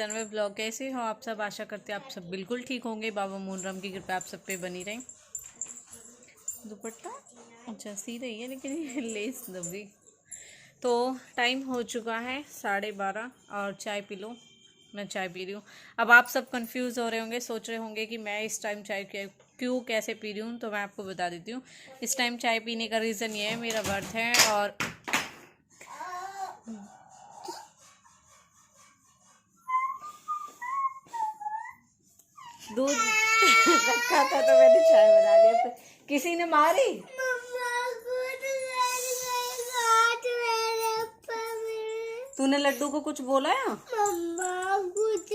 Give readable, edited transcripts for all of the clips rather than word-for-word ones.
Channel में blog. कैसे हो आप सब? आशा करते हैं आप सब बिल्कुल ठीक होंगे। बाबा मोहनराम की कृपा आप सब पे बनी रहे। दुपट्टा अच्छा सी रही है लेकिन ये लेस दबी। तो टाइम हो चुका है 12:30 और चाय पी लो। मैं चाय पी रही हूँ। अब आप सब कंफ्यूज हो रहे होंगे, सोच रहे होंगे कि मैं इस टाइम चाय क्यों कैसे पी रही हूँ। तो मैं आपको बता देती हूँ। इस टाइम चाय पीने का रीज़न ये है, मेरा व्रत है और दूध रखा था तो मैंने चाय बना लिया। तो किसी ने मारी? तूने लड्डू को कुछ बोला है? मम्मा कुछ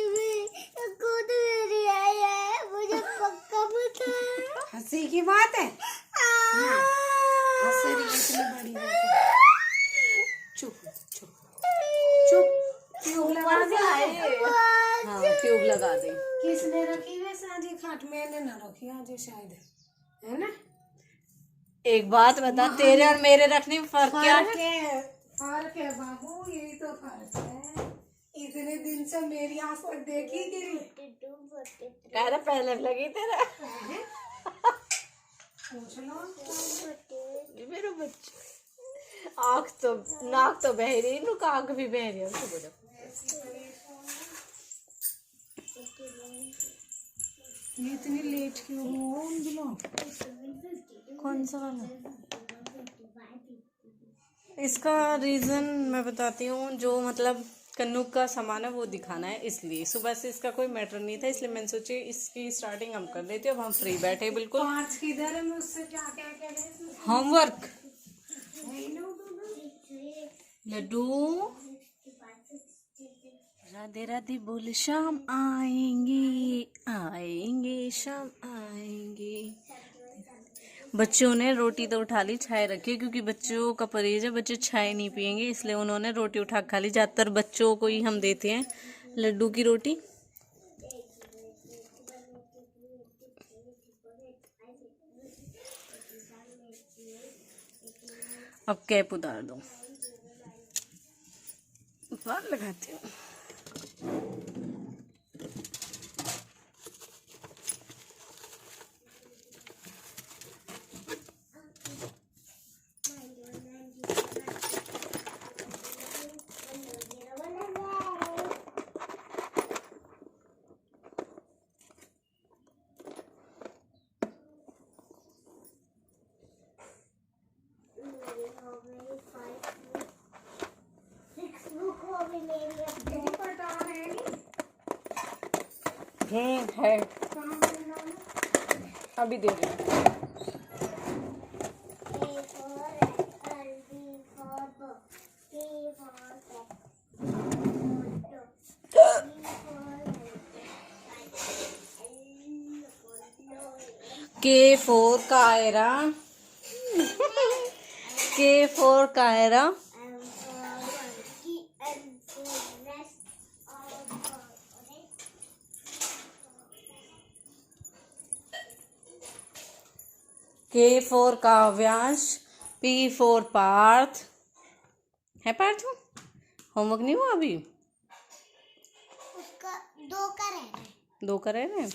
भी आया है, मुझे पक्का पता है। हंसी की बात है। हंस रही है इतनी बड़ी बात है। चुप चुप चुप। ट्यूब लगा दे। हाँ ट्यूब लगा दे। किसने रखी वैसे आज ये खाट? मैंने ना रखी आज ये शायद, है ना? एक बात बता, तेरे और मेरे रखने में फर्क क्या है? फर्क है बाबू, यही तो फर्क है। इतने दिन से मेरी आंख पर देखी गिरी। कह रहा पहले लगी तेरा। पूछ लो ये मेरा बच्चा। आँख तो नाक तो बह रही, नुक आँख भी बह रही है। उसको बोलो ये इतनी लेट क्यों हो बोलो? कौन सा वाला? इसका रीज़न मैं बताती हूँ। जो मतलब कन्नू का सामान है वो दिखाना है, इसलिए सुबह से इसका कोई मैटर नहीं था, इसलिए मैंने सोची इसकी स्टार्टिंग हम कर लेते हैं। अब हम फ्री बैठे बिल्कुल। पांच किधर है? मुझसे क्या क्या कह रहे हैं? होमवर्क लड्डू राधे राधे बोल शाम आएंगे आएंगे शाम आएंगे। बच्चों ने रोटी तो उठा ली, चाय रखी क्योंकि बच्चों का परहेज है, बच्चे चाय नहीं पियेंगे, इसलिए उन्होंने रोटी उठा खा ली। ज़्यादातर बच्चों को ही हम देते हैं लड्डू की रोटी। अब कैप उतार दो, बाल लगाती हूँ। है अभी दे रही हूँ। के फोर कायरा के फोर कायरा। के फोर काव्यांश, पी फोर पार्थ। है पार्थ? होमवर्क नहीं हुआ अभी? उसका दो का रह रहा है। दो कर रहे हैं,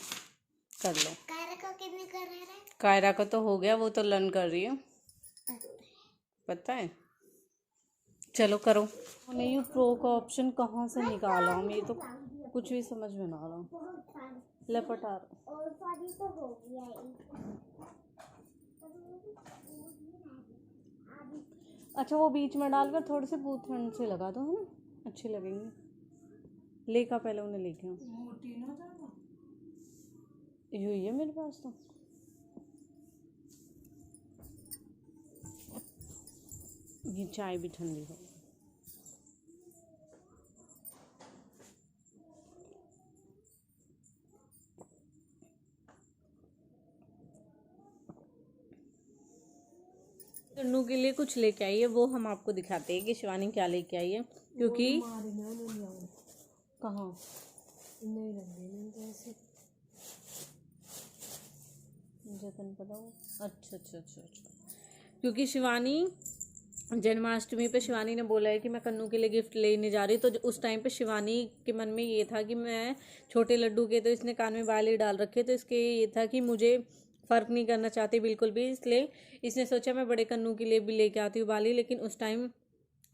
कर लो। कायरा का कितने का रह रहा है? कायरा का तो हो गया, वो तो लर्न कर रही है, पता है। चलो करो। मैंने यू प्रो का ऑप्शन कहाँ से निकाला हूँ, ये तो कुछ भी समझ में ना आ रहा। लपटा और शादी तो हो गया। अच्छा वो बीच में डालकर थोड़े से बूथ से लगा दो, है ना, अच्छे लगेंगे। लेका पहले उन्हें लेके यही है मेरे पास तो। ये चाय भी ठंडी हो। टन्नू के लिए कुछ लेके आई है, वो हम आपको दिखाते हैं कि शिवानी क्या लेके आई है। क्योंकि कहाँ जतन पता हो। अच्छा अच्छा अच्छा अच्छा, क्योंकि शिवानी जन्माष्टमी पे शिवानी ने बोला है कि मैं कन्नू के लिए गिफ्ट लेने जा रही हूँ, तो उस टाइम पे शिवानी के मन में ये था कि मैं छोटे लड्डू के, तो इसने कान में बाल ही डाल रखे, तो इसके ये था कि मुझे फ़र्क नहीं करना चाहती बिल्कुल भी, इसलिए इसने सोचा मैं बड़े कन्नू के लिए भी लेके आती हूँ बाली, लेकिन उस टाइम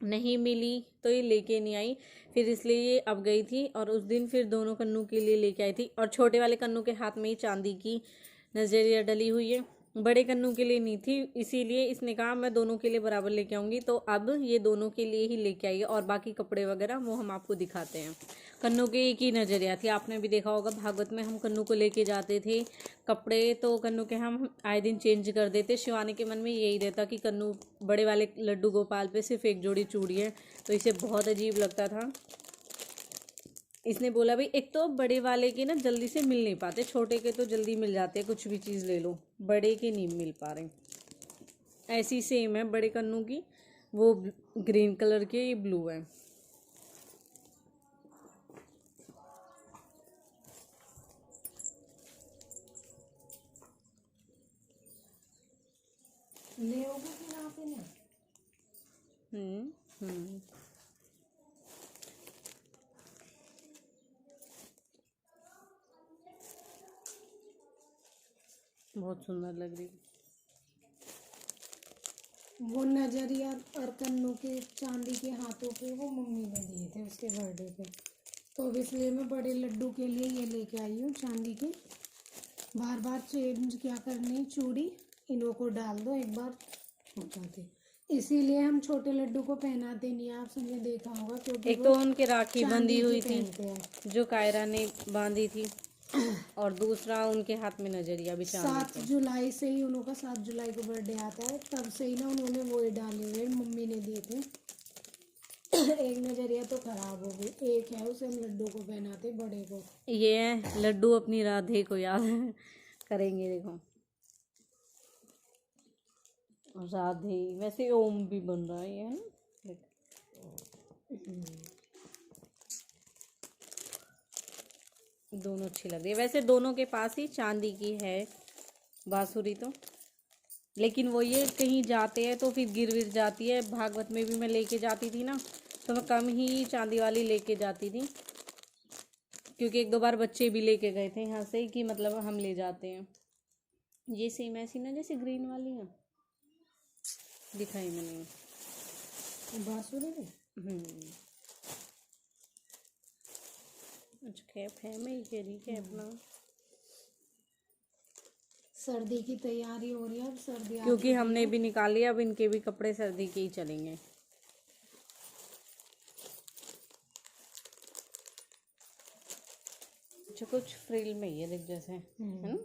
नहीं मिली तो ये लेके नहीं आई, फिर इसलिए ये अब गई थी और उस दिन फिर दोनों कन्नू के लिए लेके आई थी। और छोटे वाले कन्नू के हाथ में ही चांदी की नजरिया डली हुई है, बड़े कन्नू के लिए नहीं थी, इसीलिए इसने कहा मैं दोनों के लिए बराबर लेके आऊँगी, तो अब ये दोनों के लिए ही लेके आई है। और बाकी कपड़े वगैरह वो हम आपको दिखाते हैं। कन्नू के एक ही नज़रिया थी, आपने भी देखा होगा भागवत में हम कन्नू को लेके जाते थे कपड़े, तो कन्नू के हम आए दिन चेंज कर देते। शिवानी के मन में यही रहता कि कन्नू बड़े वाले लड्डू गोपाल पे सिर्फ एक जोड़ी चूड़ी है, तो इसे बहुत अजीब लगता था। इसने बोला भाई एक तो बड़े वाले के ना जल्दी से मिल नहीं पाते, छोटे के तो जल्दी मिल जाते हैं, कुछ भी चीज़ ले लो, बड़े के नहीं मिल पा रहे। ऐसी सेम है बड़े कन्नू की, वो ग्रीन कलर के, ये ब्लू है। ले आओगे फिर आप इन्हें? हम्म। बहुत सुंदर लग रही। वो नजरिया और कन्नू के चांदी के हाथों के वो मम्मी ने दिए थे उसके बर्थडे पे, तो अब इसलिए मैं बड़े लड्डू के लिए ये लेके आई हूँ चांदी के। बार बार चेंज क्या करनी चूड़ी, इन्हों को डाल दो एक बार हो जाते, इसीलिए हम छोटे लड्डू को पहनाते नहीं, आप सबने देखा होगा, क्योंकि एक वो तो उनके राखी चांदी बंधी की हुई थी पहनते हैं। जो कायरा ने बांधी थी, और दूसरा उनके हाथ में नजरिया भी चांदी 7 का। जुलाई से ही उनका 7 जुलाई को बर्थडे आता है, तब से ही ना उन्होंने वो ही डाले हुए मम्मी ने दिए थे। एक नजरिया तो खराब हो गई, एक है उसे हम लड्डू को पहनाते बड़े को। ये है लड्डू अपनी राधे को याद करेंगे, देखो राधे, वैसे ओम भी बन रहा है ये, है ना, दोनों अच्छी लग रही है। वैसे दोनों के पास ही चांदी की है बांसुरी तो, लेकिन वो ये कहीं जाते हैं तो फिर गिर विर जाती है। भागवत में भी मैं लेके जाती थी ना, तो मैं कम ही चांदी वाली लेके जाती थी, क्योंकि एक दो बार बच्चे भी लेके गए थे यहाँ से कि मतलब हम ले जाते हैं। ये सेम ऐसी ना जैसे ग्रीन वाली है, दिखाई मैंने। बांसुरी में अच्छा कैप है, मैं ये कह रही कैप ना, सर्दी की तैयारी हो रही है, अब सर्दी आ क्योंकि हमने भी निकाली, अब इनके भी कपड़े सर्दी के ही चलेंगे। अच्छा कुछ फ्रिल में ही है देख जैसे, है ना,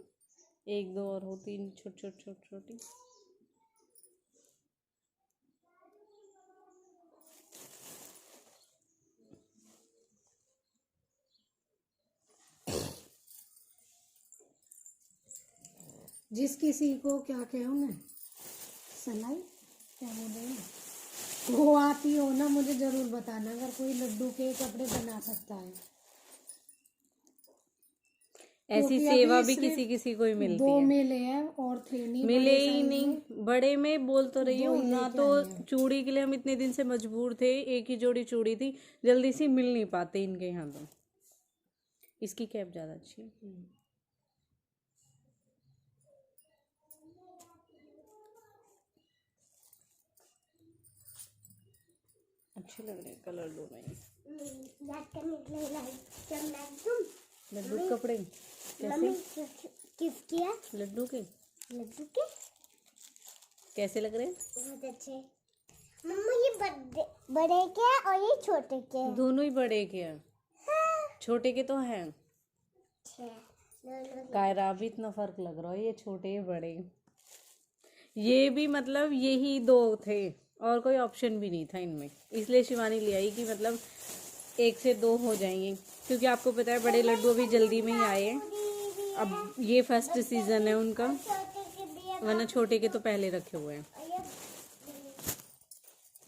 एक दो और होती छोटी छोटी छोटी छोटी। जिस किसी को क्या कहे उन्हें सलाई क्या बोल रहे हैं, वो आती हो ना मुझे जरूर बताना, अगर कोई लड्डू के कपड़े बना सकता है। ऐसी क्योंकि सेवा अभी भी सिर्फ किसी किसी को ही मिलती 2 है, मिले हैं और थे नहीं मिले बड़े ही साइज नहीं। में। बड़े में बोल तो रही वो हूँ ही ना, लेके तो आई हैं। चूड़ी के लिए हम इतने दिन से मजबूर थे, एक ही जोड़ी चूड़ी थी, जल्दी से मिल नहीं पाते इनके यहाँ तो। इसकी कैप ज़्यादा अच्छी है। अच्छे लग रहे हैं कलर दोनों ही। लड्डू के कपड़े कैसे, किसकी है? लड्डू के लड्डू के कैसे लग रहे हैं? बहुत अच्छे। मम्मा ये बड़े के हैं और ये छोटे के हैं। दोनों ही बड़े के हैं, छोटे के तो हैं। कायरा भी इतना फर्क लग रहा है, ये छोटे बड़े, ये भी मतलब यही दो थे और कोई ऑप्शन भी नहीं था इनमें, इसलिए शिवानी ले आई कि मतलब 1 से 2 हो जाएंगे, क्योंकि आपको पता है बड़े लड्डू अभी जल्दी में ही आए हैं, अब ये फर्स्ट सीजन है उनका, छोटे के दिए वरना छोटे के तो पहले रखे हुए हैं।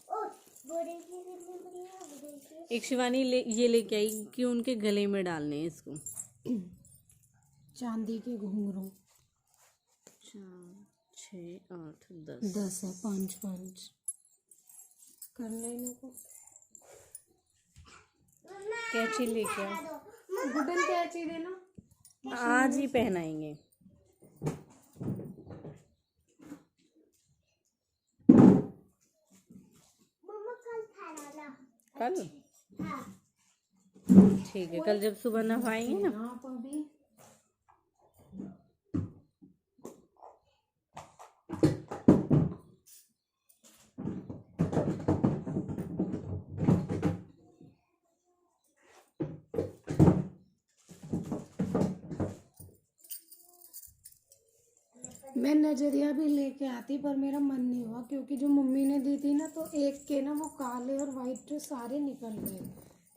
ओ बड़े की कितनी बड़ी है, बड़े की एक शिवानी ये लेके आई कि उनके गले में डालने हैं इसको, चांदी के घुंघरू 4 6 8 10 10 है, 5 5 करना इन्हों को। कैंची लेके आओ, गुडन कैंची देना। आज ही पहनाएंगे। मम्मा कल खाना। कल हाँ। ठीक है, कल जब सुबह नहाएंगे ना। आप अभी मैं नजरिया भी लेके आती पर मेरा मन नहीं हुआ, क्योंकि जो मम्मी ने दी थी ना तो एक के ना वो काले और वाइट सारे निकल गए,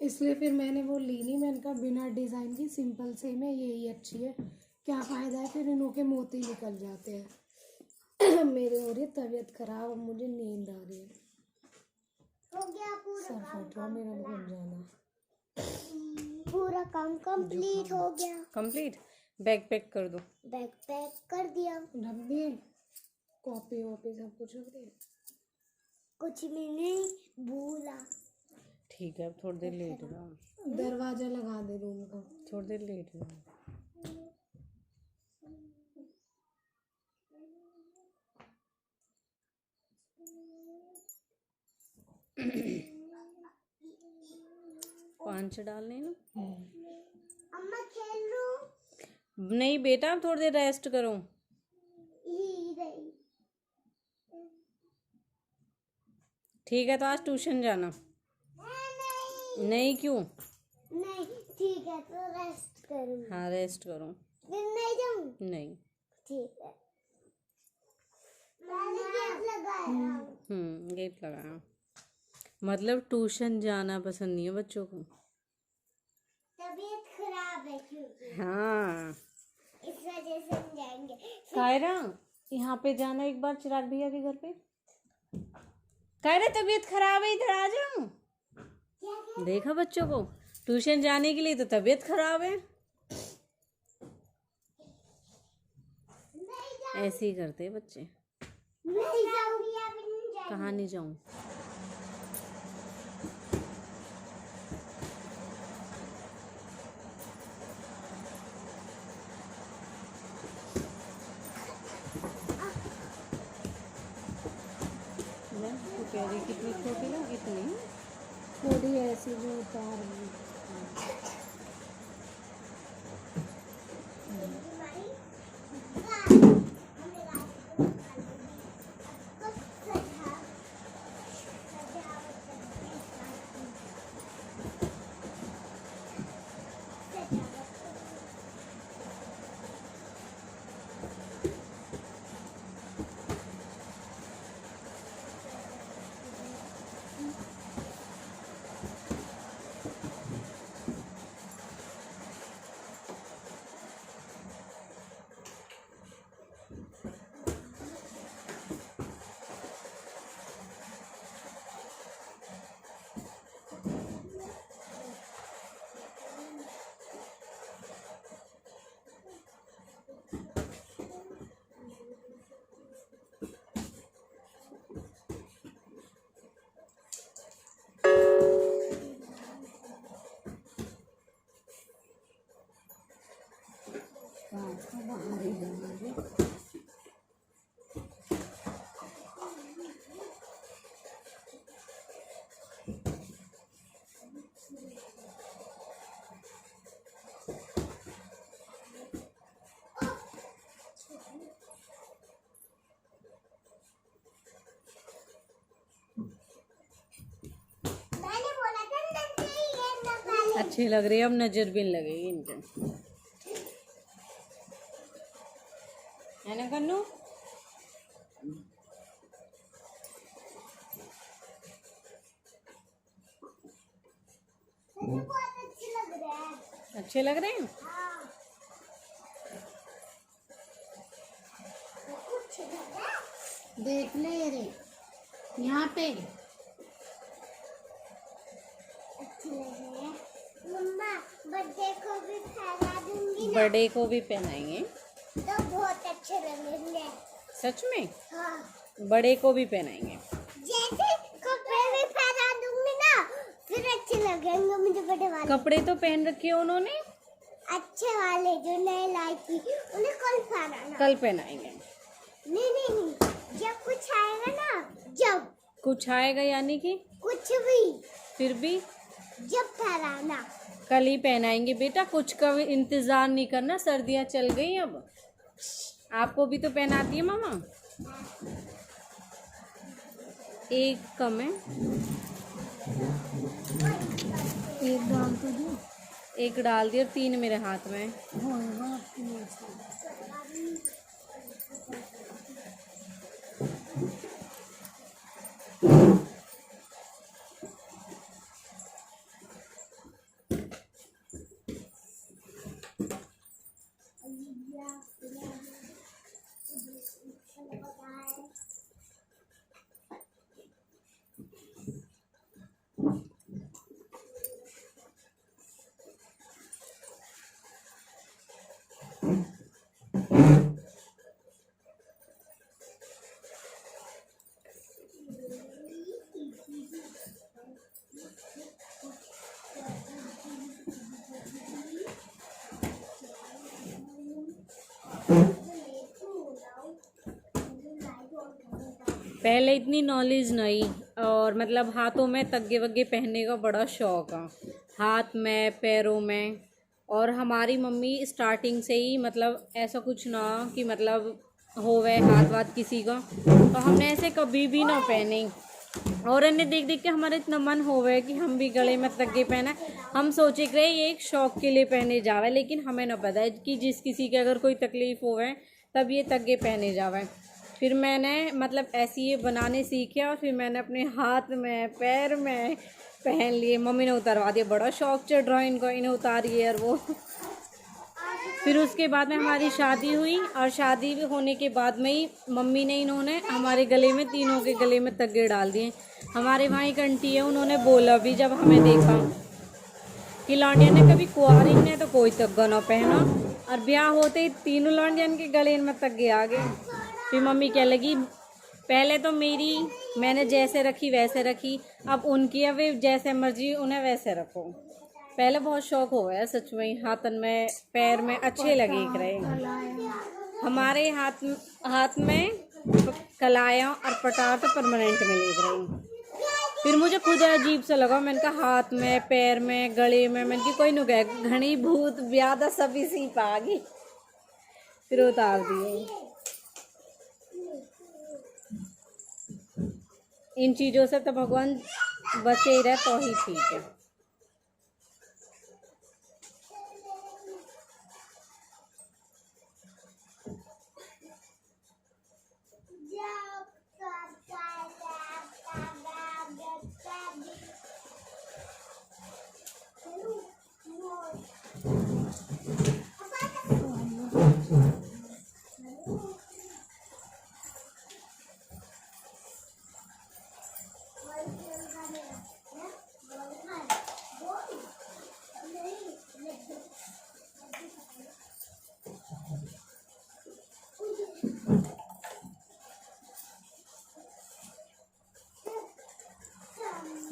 इसलिए फिर मैंने वो ली नहीं। मैंने कहा बिना डिज़ाइन की सिंपल से में यही अच्छी है, क्या फ़ायदा है फिर इन्हों के मोती निकल जाते हैं। मेरे हो रही तबीयत खराब, अब मुझे नींद आ रही है, हो गया पूरा सर फट रहा मेरा भूल जाना। पूरा काम कंप्लीट हो गया। कंप्लीट। बैग पैक कर दो। बैग पैक कर दिया। रख दिए कॉपी वॉपी सब कुछ रख दिए। कुछ भी नहीं भूला। ठीक है, अब थोड़ी देर लेट जाओ। दरवाजा लगा दे रूम का। थोड़ी देर लेट जाओ। पांच डालने ना। अम्मा खेल लूं? नहीं बेटा, अब थोड़ी देर रेस्ट करो। ही रही। ठीक है, तो आज ट्यूशन जाना। नहीं नहीं क्यों? नहीं ठीक है तो रेस्ट करूँ। हाँ, रेस्ट करो। फिर नहीं जाऊँ? नहीं। ठीक है। मैंने गेट लगाया। गेट लगाया। मतलब ट्यूशन जाना पसंद नहीं है बच्चों को। तबीयत खराब है क्योंकि हाँ, इस वजह से हम जाएंगे। कायरा यहाँ पे जाना एक बार, चिराग भैया के घर पे। कायरा तबीयत खराब है, इधर आ जाओ। क्या देखा बच्चों को, ट्यूशन जाने के लिए तो तबीयत खराब है। ऐसे ही करते हैं बच्चे। नहीं जाऊंगी, अभी नहीं जाऊंगी। कहाँ नहीं जाऊँ? तो कह रही कितनी छोटी ना, कितनी थोड़ी ऐसी जो उतार ली। मैंने बोला था ना ये ना पहले। अच्छी लग रही है, अब नजर भी नहीं लगेगी इनके, है ना कन्नू? मुझे बहुत अच्छे लग रहे हैं। अच्छे लग रहे हैं। हाँ। कुछ लग रहा है। देख ले रे यहाँ पे अच्छे लग रहे हैं। मम्मा बर्थडे को भी पहना दूंगी ना बर्थडे को भी पहनाएंगे। तो बहुत अच्छे लगेंगे। सच में? हाँ। बड़े को भी पहनाएंगे। जैसे कपड़े भी लगेंगे मुझे बड़े वाले। कपड़े तो पहन रखे हैं उन्होंने, अच्छे वाले जो नए लाई थी उन्हें कल पहनाना। कल पहनाएंगे। नहीं नहीं नहीं, जब कुछ आएगा ना, जब कुछ आएगा यानी कि कुछ भी, फिर भी जब पहनाना। कल ही पहनाएंगे बेटा, कुछ का भी इंतजार नहीं करना, सर्दियाँ चल गई अब। आपको भी तो पहनाती है मामा। एक कम है, एक डाल तो दो, एक डाल दिया और 3 मेरे हाथ में। होएगा आपके लिए से। पहले इतनी नॉलेज नहीं, और मतलब हाथों में तग्गे वग्गे पहनने का बड़ा शौक है, हाथ में पैरों में। और हमारी मम्मी स्टार्टिंग से ही मतलब ऐसा कुछ ना कि मतलब होवे हाथ वाथ किसी का, तो हमने ऐसे कभी भी ना पहने। और इन्हें देख देख के हमारा इतना मन होवे कि हम भी गले में तग्गे पहना। हम सोचे कि ये एक शौक के लिए पहने जावे, लेकिन हमें ना पता है कि जिस किसी के अगर कोई तकलीफ होवे तब ये तग्गे पहने जावे। फिर मैंने मतलब ऐसे ये बनाने सीखे और फिर मैंने अपने हाथ में पैर में पहन लिए। मम्मी ने उतारवा दिया, बड़ा शौक चढ़ रहा इनको, इन्हें उतारिए। और वो फिर उसके बाद में हमारी शादी हुई, और शादी होने के बाद में ही मम्मी ने इन्होंने हमारे गले में, तीनों के गले में तग्गे डाल दिए। हमारे वहाँ एक आंटी है, उन्होंने बोला भी जब हमें देखा कि लौंडिया ने कभी कुंवारी ने तो कोई तग्गा ना पहना, और ब्याह होते ही तीनों लौंडियन के गले में तग्गे आ गए। फिर मम्मी कह लगी पहले तो मैंने जैसे रखी वैसे रखी, अब उनकी है वे जैसे मर्जी उन्हें वैसे रखो। पहले बहुत शौक हो गया सच में, हाथन में पैर में अच्छे लगे रहे। हमारे हाथ में कलाया और पटार तो परमानेंट में ले रही। फिर मुझे खुद अजीब सा लगा, मैंने कहा हाथ में पैर में गले में, मैंने की कोई नु गए घनी भूत ब्यादा सभी सी पा गई। फिर उतार दिए। इन चीज़ों से तो भगवान बचे ही रहे तो ही ठीक है।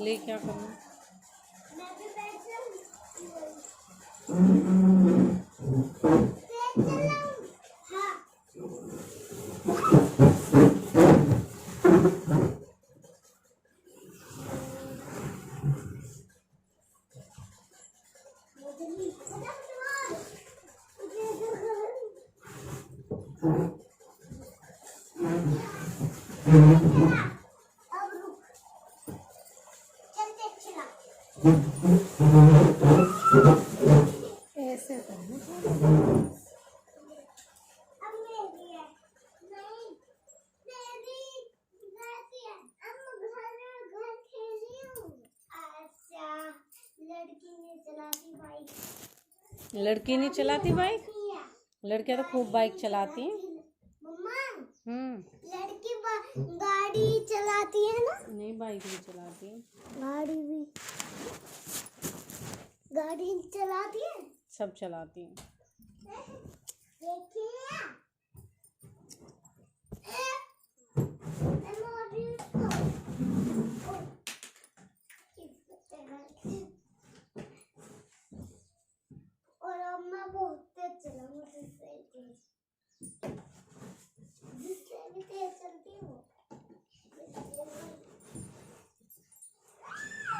ले क्या करना, ऐसे करना। लड़की नहीं चलाती बाइक, लड़कियां तो खूब बाइक चलाती हैं। लड़की गाड़ी चलाती है ना? नहीं, बाइक भी चलाती है। गाड़ी चलाती है, सब चलाती हैं।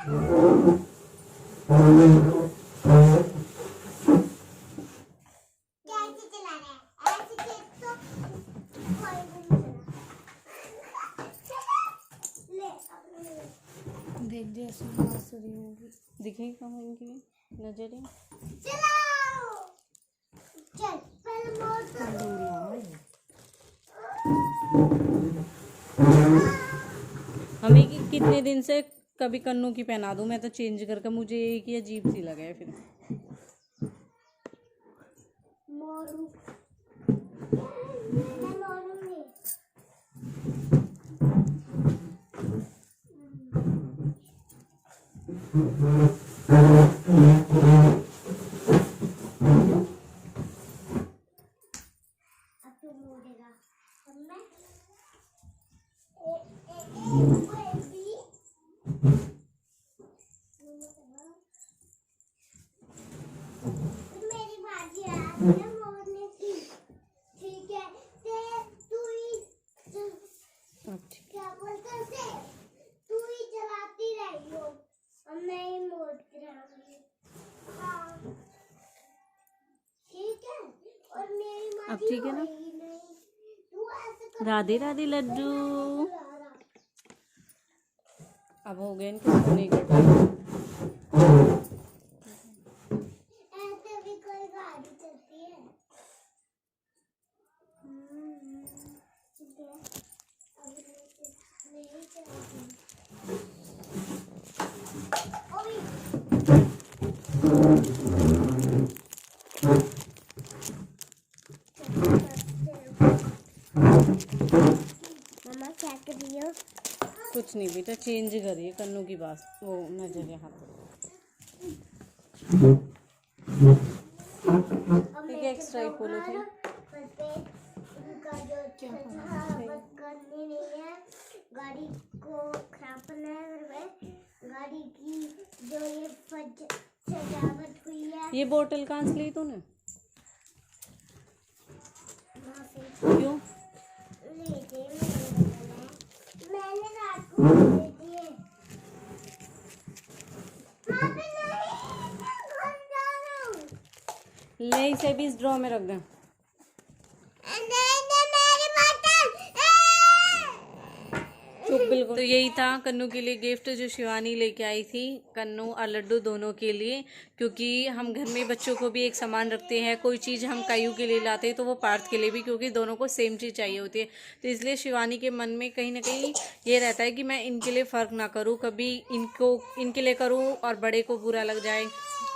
कैसे चलाना है? ऐसे खेत तो कोई भी नहीं चला। ले अपने देख जैसे बांसुरी होगी। दिखेगी कहाँ इनकी नजरिया। चलाओ। चल पहले मोड़ तो हमें कि कितने दिन से कभी कन्नू की पहना दूं, मैं तो चेंज करके मुझे एक ही अजीब सी लगे है फिर। मोड़ू। मैं मोड़ूंगी। अब तू मोड़ेगा। अब मैं बेबी मेरी बाजी आ रही है मोड़ने की। ठीक है तू ही क्या बोलते हैं उसे? तू ही चलाती रही हो और मैं ही मोड़ती रहूंगी। हाँ ठीक है। और मेरी अब बाजी ठीक है ना? होएगी नहीं। तू ऐसे कर राधे राधे लड्डू। रहा। अब हो गए इनके सोने का टाइम। ऐसे भी कोई गाड़ी चलती है। ठीक है अब नहीं चलती। ओए मम्मा क्या कर रही हो? कुछ नहीं बेटा, चेंज करिए कन्नू की बात वो नजरिया हाथ। ठीक है, एक्स्ट्रा ही पोलो थे। उनका जो करनी नहीं है, गाड़ी को खराब करना है। गाड़ी की जो ये सजावट हुई है ये बोतल कहाँ से ली तूने? वहाँ से क्यों? ले थे। मैंने रात को ले दिए। वहाँ पे नहीं, मैं घर जा रहा हूँ। ले इसे भी इस ड्रॉ में रख दें। चुप बिल्कुल। तो यही था कन्नू के लिए गिफ्ट जो शिवानी लेके आई थी, कन्नू और लड्डू दोनों के लिए। क्योंकि हम घर में बच्चों को भी एक समान रखते हैं, कोई चीज़ हम कायू के लिए लाते हैं तो वो पार्थ के लिए भी, क्योंकि दोनों को सेम चीज़ चाहिए होती है। तो इसलिए शिवानी के मन में कहीं ना कहीं ये रहता है कि मैं इनके लिए फ़र्क ना करूँ, कभी इनके लिए करूँ और बड़े को बुरा लग जाए।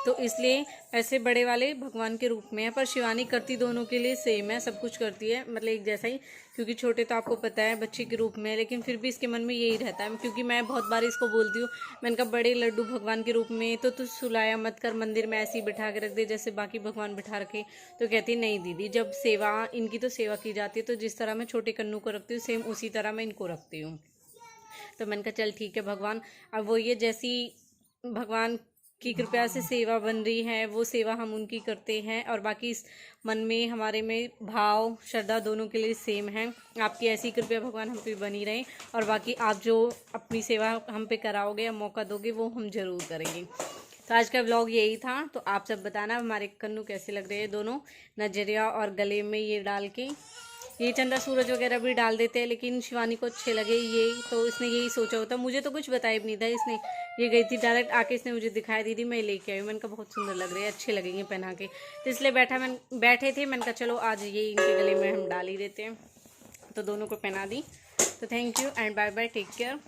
तो इसलिए ऐसे बड़े वाले भगवान के रूप में है, पर शिवानी करती दोनों के लिए सेम है, सब कुछ करती है मतलब एक जैसा ही। क्योंकि छोटे तो आपको पता है बच्चे के रूप में है, लेकिन फिर भी इसके मन में यही रहता है। क्योंकि मैं बहुत बार इसको बोलती हूँ, मैंने कहा बड़े लड्डू भगवान के रूप में तो तू सुलाया मत कर, मंदिर में ऐसे ही बिठा के रख दे जैसे बाकी भगवान बिठा रखे। तो कहती नहीं दीदी, जब सेवा इनकी तो सेवा की जाती है, तो जिस तरह मैं छोटे कन्नू को रखती हूँ सेम उसी तरह मैं इनको रखती हूँ। तो मैंने कहा चल ठीक है भगवान, अब वो ये जैसी भगवान की कृपया से सेवा बन रही है वो सेवा हम उनकी करते हैं। और बाकी इस मन में हमारे में भाव श्रद्धा दोनों के लिए सेम है। आपकी ऐसी कृपया भगवान हम पे बनी रहे, और बाकी आप जो अपनी सेवा हम पे कराओगे या मौका दोगे वो हम ज़रूर करेंगे। तो आज का व्लॉग यही था। तो आप सब बताना हमारे कन्नू कैसे लग रहे हैं दोनों, नजरिया और गले में ये डाल के। ये चंदा सूरज वगैरह भी डाल देते हैं, लेकिन शिवानी को अच्छे लगे ये, तो इसने यही सोचा होता। मुझे तो कुछ बताया भी नहीं था, इसने ये गई थी डायरेक्ट आके इसने मुझे दिखाया, दीदी मैं लेके आई हूँ। मैंने कहा बहुत सुंदर लग रहे हैं, अच्छे लगेंगे पहना के। तो इसलिए बैठे थे, मैंने कहा चलो आज ये इनके गले में हम डाल ही देते हैं। तो दोनों को पहना दी। तो thank you and bye bye, take care.